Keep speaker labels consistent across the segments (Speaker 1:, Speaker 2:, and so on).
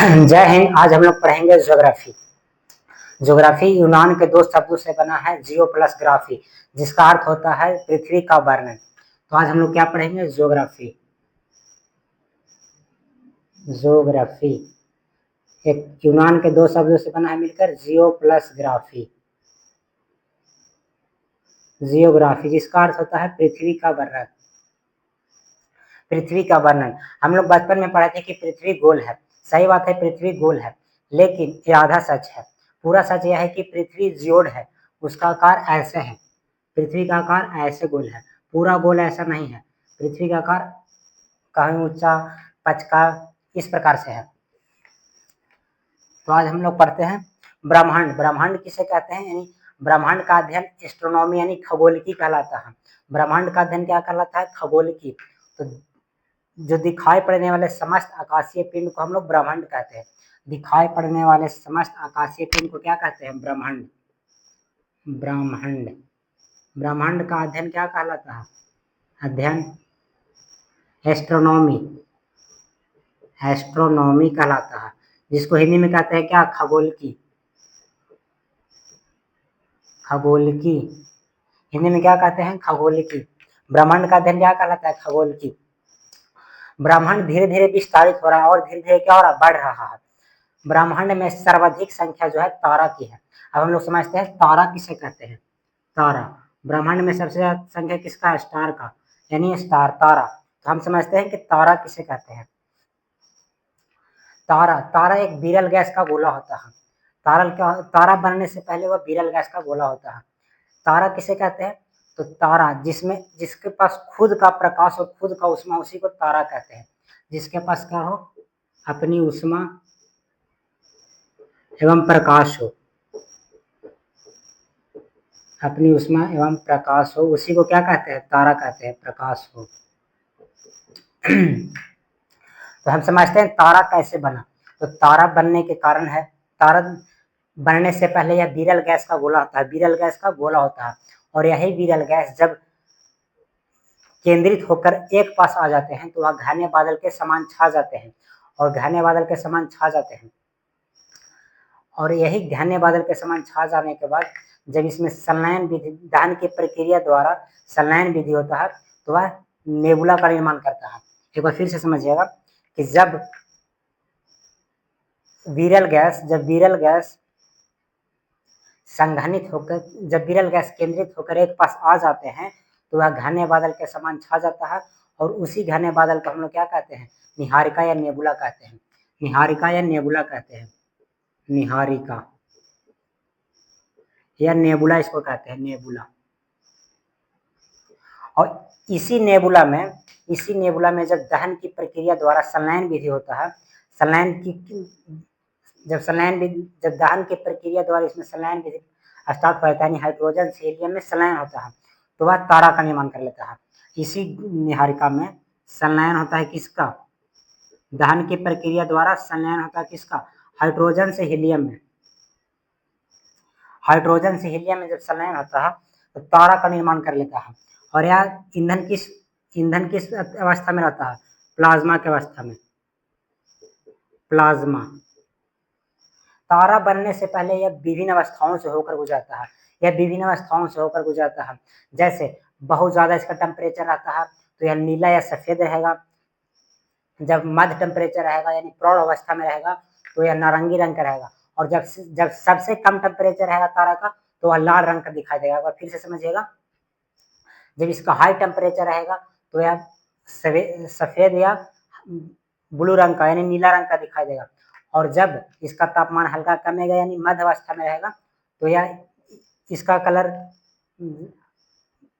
Speaker 1: जय हिंद। आज हम लोग पढ़ेंगे ज्योग्राफी। ज्योग्राफी यूनान के दो शब्दों से बना है, जियो प्लस ग्राफी, जिसका अर्थ होता है पृथ्वी का वर्णन। तो आज हम लोग क्या पढ़ेंगे? ज्योग्राफी। ज्योग्राफी एक यूनान के दो शब्दों से बना है मिलकर, जियो प्लस ग्राफी। जियोग्राफी जिसका अर्थ होता है पृथ्वी का वर्णन। पृथ्वी का वर्णन हम लोग बचपन में पढ़े थे कि पृथ्वी गोल है। सही बात है, पृथ्वी गोल है, लेकिन ये आधा सच है। पूरा सच यह है कि पृथ्वी जियोड है, उसका आकार ऐसे है। पृथ्वी का आकार ऐसे गोल है, पूरा गोल ऐसा नहीं है। पृथ्वी का आकार कहीं ऊंचा, पचका, इस प्रकार से है। तो आज हम लोग पढ़ते हैं ब्रह्मांड। ब्रह्मांड किसे कहते हैं? यानी ब्रह्मांड का अध्ययन एस्ट्रोनॉमी यानी खगोलिकी कहलाता है। ब्रह्मांड का अध्ययन क्या कहलाता है? खगोलिकी। तो जो दिखाई पड़ने वाले समस्त आकाशीय पिंड को हम लोग ब्रह्मांड कहते हैं। दिखाई पड़ने वाले समस्त आकाशीय पिंड को क्या कहते हैं? ब्रह्मांड। ब्रह्मांड ब्रह्मांड का अध्ययन क्या कहलाता है? अध्ययन एस्ट्रोनॉमी। एस्ट्रोनॉमी कहलाता है, जिसको हिंदी में कहते हैं क्या? खगोलिकी। खगोलिकी हिंदी में क्या कहते हैं? खगोलिकी। ब्रह्मांड का अध्ययन क्या कहलाता है? खगोलिकी। ब्रह्मांड धीरे धीरे विस्तारित हो रहा है और धीरे धीरे क्या हो रहा है? बढ़ रहा है। ब्रह्मांड में सर्वाधिक संख्या जो है तारा की है। अब हम लोग समझते हैं तारा किसे कहते हैं। तारा, ब्रह्मांड में सबसे ज्यादा संख्या किसका है? स्टार का, यानी स्टार, तारा। तो हम समझते हैं कि तारा किसे कहते हैं। तारा एक विरल गैस का गोला होता है। तारा बनने से पहले वह विरल गैस का गोला होता है। तारा किसे कहते हैं? तो तारा जिसके पास खुद का प्रकाश और खुद का ऊष्मा, उसी को तारा कहते हैं। जिसके पास क्या हो? अपनी ऊष्मा एवं प्रकाश हो। अपनी ऊष्मा एवं प्रकाश हो, उसी को क्या कहते हैं? तारा कहते हैं, प्रकाश हो। तो हम समझते हैं तारा कैसे बना। तो तारा बनने के कारण है, तारा बनने से पहले यह विरल गैस का गोला होता है। विरल गैस का गोला होता है, और यही विरल गैस जब केंद्रित होकर एक पास आ जाते हैं तो वह घने बादल के समान छा जाते हैं, और घने बादल के समान छा जाते हैं। और यही घने बादल के समान छा जाने के बाद जब इसमें संलयन विधि, दहन की प्रक्रिया द्वारा संलयन विधि होता है, तो वह नेबुला का निर्माण करता है। एक बार फिर से समझिएगा कि जब विरल गैस संघनित होकर, जब विरल गैस केंद्रित होकर एक पास आ जाते हैं तो वह घने बादल के समान छा जाता है, और उसी घने बादल को हम लोग क्या कहते हैं? निहारिका या नेबुला कहते हैं। निहारिका या नेबुला कहते हैं। निहारिका या नेबुला इसको कहते हैं, नेबुला। और इसी नेबुला में जब दहन की प्रक्रिया द्वारा संलयन विधि होता है, जब दहन की प्रक्रिया द्वारा इसमें संलयन विधि स्टार्ट हो जाता है, हाइड्रोजन से हीलियम में संलयन होता है, तो वह तारा का निर्माण कर लेता है। इसी निहारिका में संलयन होता है किसका? दहन की प्रक्रिया द्वारा संलयन होता है किसका? हाइड्रोजन से हीलियम में। हाइड्रोजन से हीलियम में जब संलयन होता है तो तारा का निर्माण कर लेता है। और यह ईंधन किस अवस्था में रहता है? प्लाज्मा की अवस्था में। प्लाज्मा। तारा बनने से पहले यह विभिन्न अवस्थाओं से होकर गुजरता है। जैसे बहुत ज्यादा इसका टेम्परेचर रहता है तो यह नीला या सफेद रहेगा। जब मध्य टेम्परेचर रहेगा यानी प्रौढ़ अवस्था में रहेगा तो यह नारंगी रंग का रहेगा। और जब सबसे कम टेम्परेचर रहेगा तारा का तो वह लाल रंग का दिखाई देगा। फिर से समझिएगा, जब इसका हाई टेम्परेचर रहेगा तो यह सफेद या ब्लू रंग का यानी नीला रंग का दिखाई देगा। और जब इसका तापमान हल्का कमेगा यानी मध्य अवस्था में रहेगा तो यह इसका कलर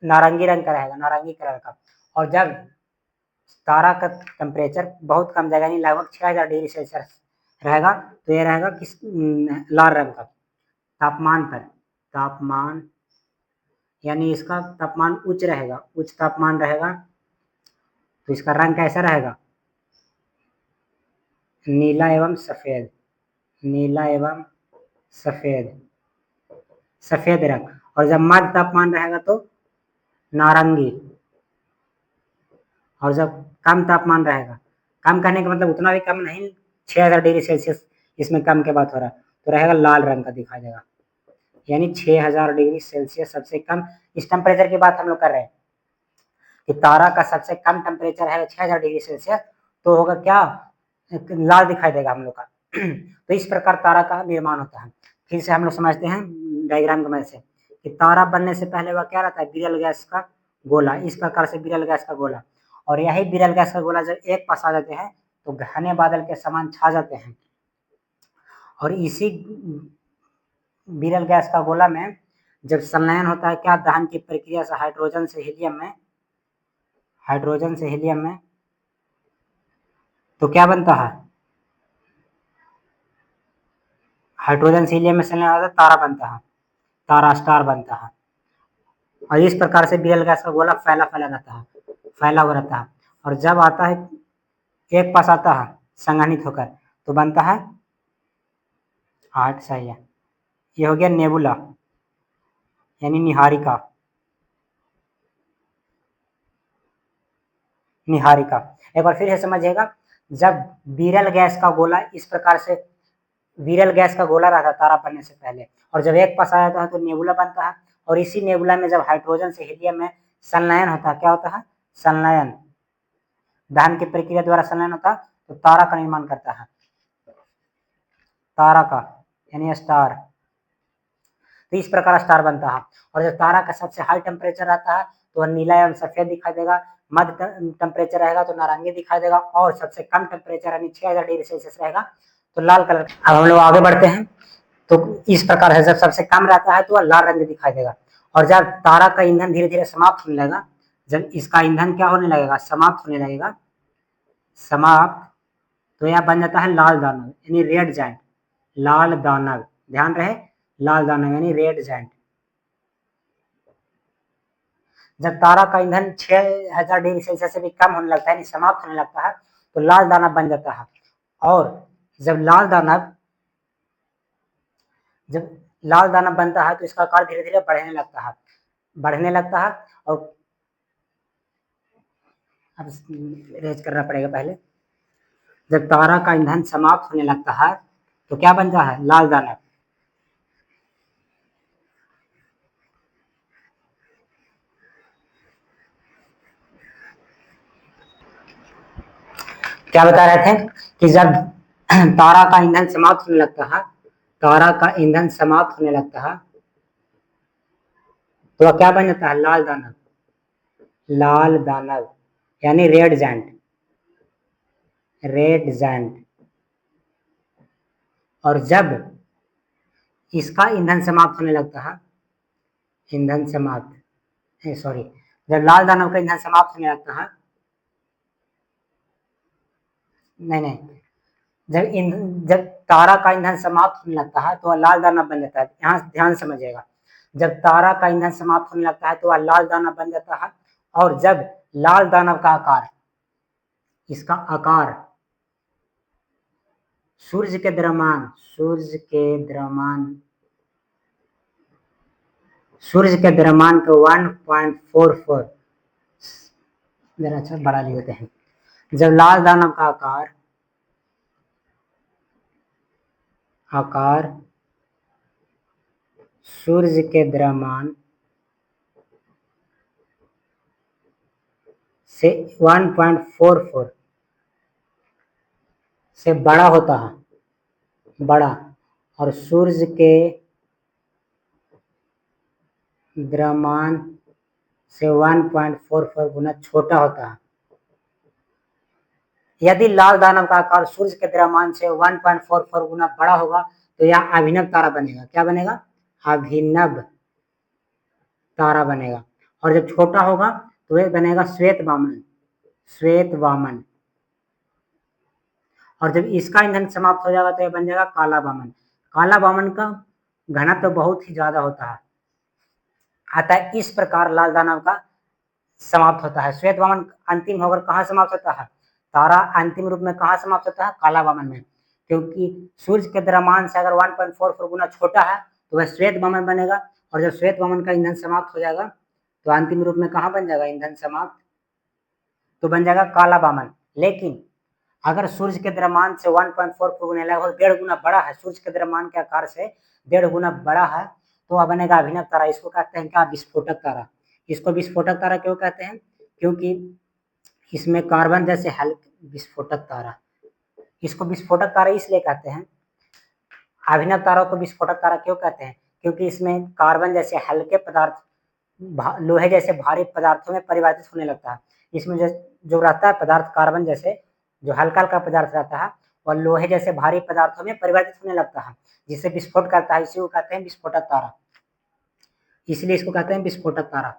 Speaker 1: नारंगी रंग का रहेगा, नारंगी कलर का। और जब तारा का टेम्परेचर बहुत कम जाएगा यानी लगभग 6000 डिग्री सेल्सियस रहेगा तो यह रहेगा किस? लाल रंग का। तापमान यानी इसका तापमान उच्च रहेगा, उच्च तापमान रहेगा तो इसका रंग कैसा रहेगा? नीला एवं सफेद। नीला एवं सफेद रंग। और जब मध्य तापमान रहेगा तो नारंगी। और जब कम तापमान रहेगा, कम कहने का मतलब उतना भी कम नहीं 6000 डिग्री सेल्सियस इसमें कम के बात हो रहा है, तो रहेगा लाल रंग का दिखाई देगा, यानी 6000 डिग्री सेल्सियस सबसे कम। इस टेम्परेचर की बात हम लोग कर रहे हैं कि तारा का सबसे कम टेम्परेचर है 6000 डिग्री सेल्सियस, तो होगा क्या, लाल दिखाई देगा हम लोग का। तो इस प्रकार तारा का निर्माण होता है। फिर से हम लोग समझते हैं डायग्राम की मदद से कि तारा बनने से पहले वह क्या रहता है, विरल गैस का गोला, इस प्रकार से विरल गैस का गोला। और यही विरल गैस का गोला जब एक पास आ जाते हैं तो घने बादल के समान छा जाते हैं। और इसी विरल गैस का गोला में जब संलयन होता है क्या, दहन की प्रक्रिया से हाइड्रोजन से हीलियम में तो क्या बनता है, हाइड्रोजन से हीलियम में संलयन होता है, तारा बनता है, तारा स्टार बनता है। और इस प्रकार से विरल गैस का गोला फैला फैला हुआ रहता है। और जब आता है एक पास आता है संघनित होकर तो बनता है 8, सही है। ये हो गया नेबुला यानी निहारिका। एक बार फिर से समझिएगा, जब विरल गैस का गोला इस प्रकार से, विरल गैस का गोला रहता है तारा बनने से पहले, और जब एक पास आ जाता है तो नेबुला बनता है। और इसी नेबुला में जब हाइड्रोजन से हीलियम में संलयन होता है, क्या होता है, संलयन, दहन की प्रक्रिया द्वारा संलयन होता है, तो तारा का निर्माण करता है, तारा का यानी स्टार। तो इस प्रकार स्टार बनता है। और जब तारा का सबसे हाई टेम्परेचर रहता है तो वह नीला एवं सफेद दिखाई देगा, मध्य टेम्परेचर रहेगा तो नारंगी दिखाई देगा, और सबसे कम टेम्परेचर यानी 6000 डिग्री सेल्सियस रहेगा तो लाल कलर। अब हम लोग आगे बढ़ते हैं, तो इस प्रकार है, जब सबसे कम रहता है तो वह लाल रंग दिखाई देगा। और जब तारा का ईंधन धीरे धीरे समाप्त होने लगेगा, जब इसका ईंधन क्या होने लगेगा, समाप्त होने लगेगा, समाप्त, तो यह बन जाता है लाल दानव यानी रेड जाइंट, लाल दानव, ध्यान रहे, लाल दानव यानी रेड जाइंट। जब तारा का ईंधन 6000 डिग्री सेल्सियस से भी कम होने लगता है यानी समाप्त होने लगता है तो लाल दानव बन जाता है। और जब लाल दानव बनता है तो इसका आकार धीरे धीरे बढ़ने लगता है। और अब रेज करना पड़ेगा पहले, जब तारा का ईंधन समाप्त होने लगता है तो क्या बनता है, लाल दानव। क्या बता रहे थे कि जब तारा का ईंधन समाप्त होने लगता है, तारा का ईंधन समाप्त होने लगता है तो वह क्या बन जाता है, लाल दानव, लाल दानव यानी रेड जाइंट, रेड जाइंट। और जब इसका ईंधन समाप्त होने लगता है, ईंधन समाप्त, सॉरी, जब लाल दानव का ईंधन समाप्त होने लगता है, नहीं, जब तारा का ईंधन समाप्त होने लगता है तो वह लाल दानव बन जाता है। यहाँ ध्यान समझिएगा, जब तारा का ईंधन समाप्त होने लगता है तो वह लाल दानव बन जाता है। और जब लाल दानव का आकार, इसका आकार सूर्य के द्रव्यमान, सूर्य के द्रव्यमान को 1.44, जरा अच्छा बड़ा ले लेते हैं। जब लाल दानव का आकार सूर्य के द्रव्यमान से 1.44 से बड़ा होता है, बड़ा, और सूर्य के द्रव्यमान से 1.44 गुना छोटा होता है। यदि लाल दानव का आकार सूर्य के द्रव्यमान से 1.44 गुना बड़ा होगा तो यह अभिनव तारा बनेगा। क्या बनेगा, अभिनव तारा बनेगा। और जब छोटा होगा तो यह बनेगा श्वेत वामन। और जब इसका ईंधन समाप्त हो जाएगा तो यह बन जाएगा काला वामन। काला वामन का घनत्व तो बहुत ही ज्यादा होता है, अतः इस प्रकार लाल दानव का समाप्त होता है। श्वेत वामन अंतिम होकर कहाँ समाप्त होता है, तारा अंतिम रूप में कहाँ समाप्त होता है, काला वामन में, क्योंकि सूर्य के द्रव्यमान से अगर 1.44 गुना छोटा है तो वह श्वेत वामन बनेगा। और जब श्वेत वामन का ईंधन समाप्त हो जाएगा तो अंतिम रूप में कहाँ बन जाएगा ईंधन समाप्त, तो बन जाएगा काला वामन। लेकिन अगर सूर्य के द्रव्यमान से 1.44 गुना लगभग 1.5 गुना बड़ा है, सूर्य के द्रव्यमान के आकार से 1.5 गुना बड़ा है, तो वह बनेगा अभिनव तारा। इसको कहते हैं क्या? विस्फोटक तारा। इसको विस्फोटक तारा क्यों कहते हैं? क्योंकि इसमें कार्बन जैसे हल्के विस्फोटक तारा। इसको विस्फोटक तारा इसलिए कहते हैं, अभिनव तारा को विस्फोटक तारा क्यों कहते हैं? क्योंकि इसमें कार्बन जैसे हल्के पदार्थ लोहे जैसे भारी पदार्थों में परिवर्तित होने लगता है। इसमें जो रहता है पदार्थ कार्बन जैसे जो हल्का हल्का पदार्थ रहता है और लोहे जैसे भारी पदार्थों में परिवर्तित होने लगता है, जिससे विस्फोट करता है। इसी को कहते हैं विस्फोटक तारा, इसलिए इसको कहते हैं विस्फोटक तारा।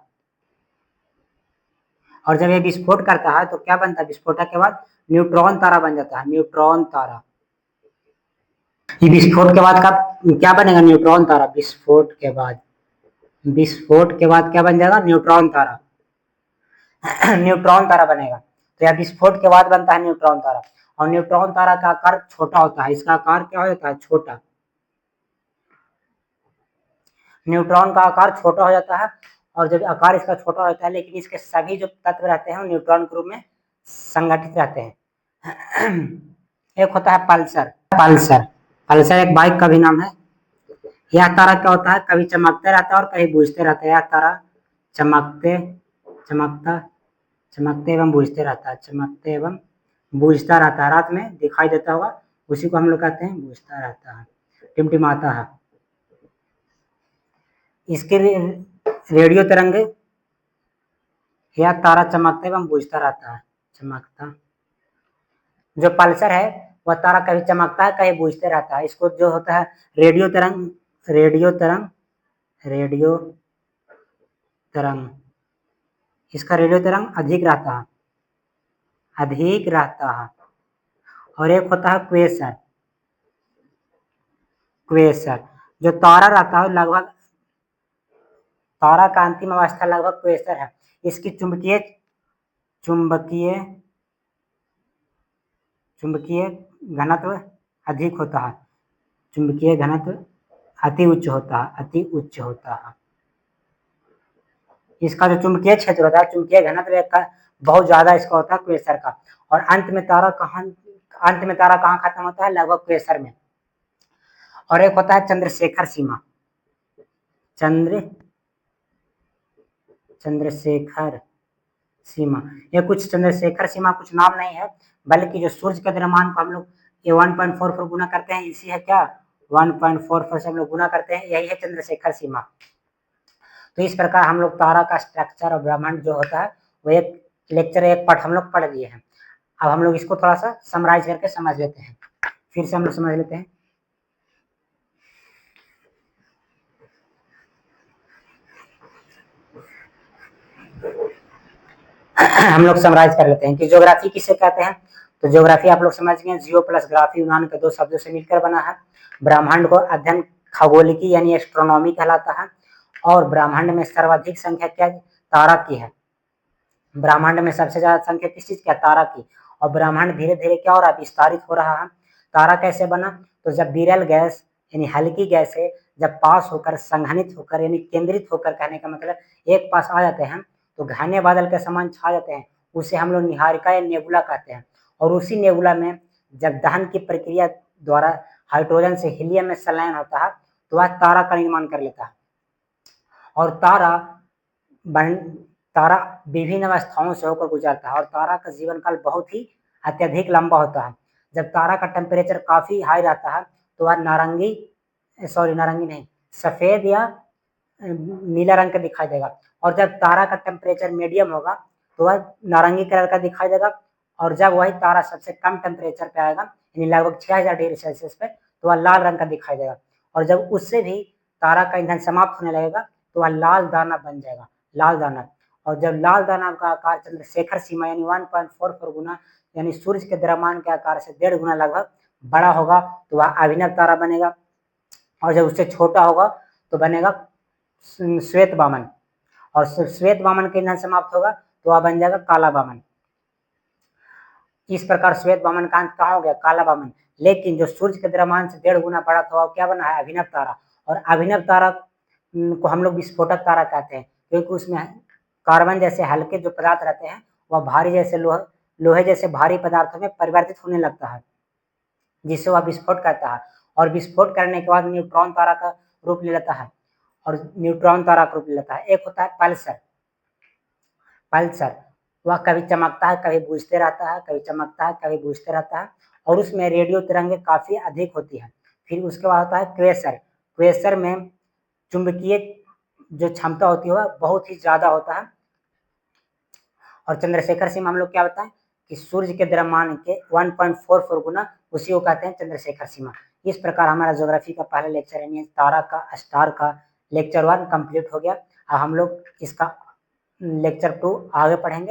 Speaker 1: और जब ये विस्फोट करता है तो क्या बनता है? विस्फोटक के बाद न्यूट्रॉन तारा बन जाता है, न्यूट्रॉन तारा। ये विस्फोट के बाद का क्या बनेगा? न्यूट्रॉन तारा। विस्फोट के बाद क्या बन जाएगा? न्यूट्रॉन तारा। न्यूट्रॉन तारा बनेगा। तो यह विस्फोट के बाद बनता है न्यूट्रॉन तारा। और न्यूट्रॉन तारा का आकार छोटा होता है। इसका आकार क्या होता है? छोटा। न्यूट्रॉन का आकार छोटा हो जाता है, और जब आकार इसका छोटा होता है लेकिन इसके सभी जो तत्व रहते हैं न्यूट्रॉन के रूप में संगठित रहते हैं। एक होता है पल्सर। पल्सर एक बाइक का भी नाम है। यह तारा क्या होता है? कभी चमकते रहता है और कभी बुझते रहता है। यह तारा चमकते एवं बुझते रहता है, चमकते एवं बुझता रहता है। रात में दिखाई देता होगा, उसी को हम लोग कहते हैं बुझता रहता है, टिमटिमाता है। इसके रेडियो तरंग, यह तारा चमकता एवं बुझता रहता है, चमकता। जो पल्सर है वह तारा कभी चमकता है कभी बुझते रहता है। इसको जो होता है रेडियो तरंग, इसका रेडियो तरंग अधिक रहता है। और एक होता है क्वेसर। जो तारा रहता है लगभग, तारा का अंतिम अवस्था लगभग क्वेसर है। इसकी चुंबकीय घनत्व अधिक होता है, चुंबकीय घनत्व अति उच्च होता है। इसका जो चुंबकीय क्षेत्र होता है, चुंबकीय घनत्व का बहुत ज्यादा इसका होता है क्वेसर का। और अंत में तारा कहाँ खत्म होता है? लगभग क्वेसर में। और एक होता है चंद्रशेखर सीमा। ये कुछ चंद्रशेखर सीमा कुछ नाम नहीं है, बल्कि जो सूर्य के द्रव्यमान को हम लोग ये 1.44 गुना करते हैं, इसी है क्या? 1.44 से हम लोग गुना करते हैं, यही है चंद्रशेखर सीमा। तो इस प्रकार हम लोग तारा का स्ट्रक्चर और ब्रह्मांड जो होता है वो एक पार्ट हम लोग पढ़ लिए हैं। अब हम लोग इसको थोड़ा सा समराइज करके समझ लेते हैं, फिर से हम लोग समझ लेते हैं। हम लोग समराइज कर लेते हैं कि ज्योग्राफी किसे कहते हैं। तो ज्योग्राफी आप लोग समझ गए, जियो प्लस ग्राफी यूनान के दो शब्दों से मिलकर बना है। ब्रह्मांड को अध्ययन खगोलिकी यानी एस्ट्रोनॉमी कहलाता है। और ब्रह्मांड में सर्वाधिक संख्या क्या तारा की है? ब्रह्मांड में सबसे ज्यादा संख्या किस चीज की है? तारा की। और ब्रह्मांड धीरे धीरे क्या हो रहा है? विस्तारित हो रहा है। तारा कैसे बना? तो जब विरल गैस यानी हल्की गैस है जब पास होकर संघनित होकर यानी केंद्रित होकर, कहने का मतलब एक पास आ जाते हैं तो घने बादल के समान छा जाते हैं, उसे हम लोग निहारिका या नेबुला कहते हैं। और उसी नेबुला में जब दहन की प्रक्रिया द्वारा हाइड्रोजन से हीलियम में संलयन होता है तो वह तारा का निर्माण कर लेता है। और तारा विभिन्न अवस्थाओं से होकर गुजरता है, और तारा का जीवन काल बहुत ही अत्यधिक लंबा होता है। जब तारा का टेम्परेचर काफी हाई रहता है तो वह नारंगी नहीं, सफेद या नीला रंग का दिखाई देगा। और जब तारा का टेम्परेचर मीडियम होगा तो वह नारंगी कलर का दिखाई देगा। और जब वही तारा सबसे कम टेम्परेचर पे आएगा यानी लगभग 6000 डिग्री सेल्सियस पे तो वह लाल रंग का दिखाई देगा। और जब उससे भी तारा का ईंधन समाप्त होने लगेगा तो वह लाल दाना बन जाएगा, लाल दाना। और जब लाल दाना का आकार चंद्रशेखर सीमा यानी 1.44 गुना यानी सूर्य के द्रव्यमान के आकार से 1.5 गुना लगभग बड़ा होगा तो वह अभिनव तारा बनेगा। और जब उससे छोटा होगा तो बनेगा श्वेत वामन। और श्वेत वामन के ईंधन समाप्त होगा तो वह बन जाएगा काला वामन। इस प्रकार श्वेत वामन का अंत कहाँ हो गया? काला वामन। लेकिन जो सूर्य के द्रव्यमान से 1.5 गुना बड़ा था क्या बना है? अभिनव तारा। और अभिनव तारा को हम लोग विस्फोटक तारा कहते हैं, क्योंकि उसमें कार्बन जैसे हल्के जो पदार्थ रहते हैं वह भारी जैसे लोहे लोहे जैसे भारी पदार्थों में परिवर्तित होने लगता है, जिसे वह विस्फोट कहता है। और विस्फोट करने के बाद न्यूट्रॉन तारा का रूप ले लेता है, और न्यूट्रॉन तारा का रूप ले लेता है। एक होता है पल्सर। पल्सर वह कभी चमकता है, कभी बुझते रहता है, कभी चमकता है, कभी बुझते रहता है, और उसमें रेडियो तरंगें काफी अधिक होती हैं। फिर उसके बाद होता है क्वेसर। क्वेसर में चुंबकीय जो क्षमता होती है वह बहुत ही ज्यादा होता है। और चंद्रशेखर सीमा हम लोग क्या बताएं कि सूर्य के द्रव्यमान के 1.44 गुना, उसी को कहते हैं चंद्रशेखर सीमा। इस प्रकार हमारा ज्योग्राफी का पहला लेक्चर यानी तारा का, स्टार का लेक्चर 1 कंप्लीट हो गया। अब हम लोग इसका लेक्चर 2 आगे पढ़ेंगे।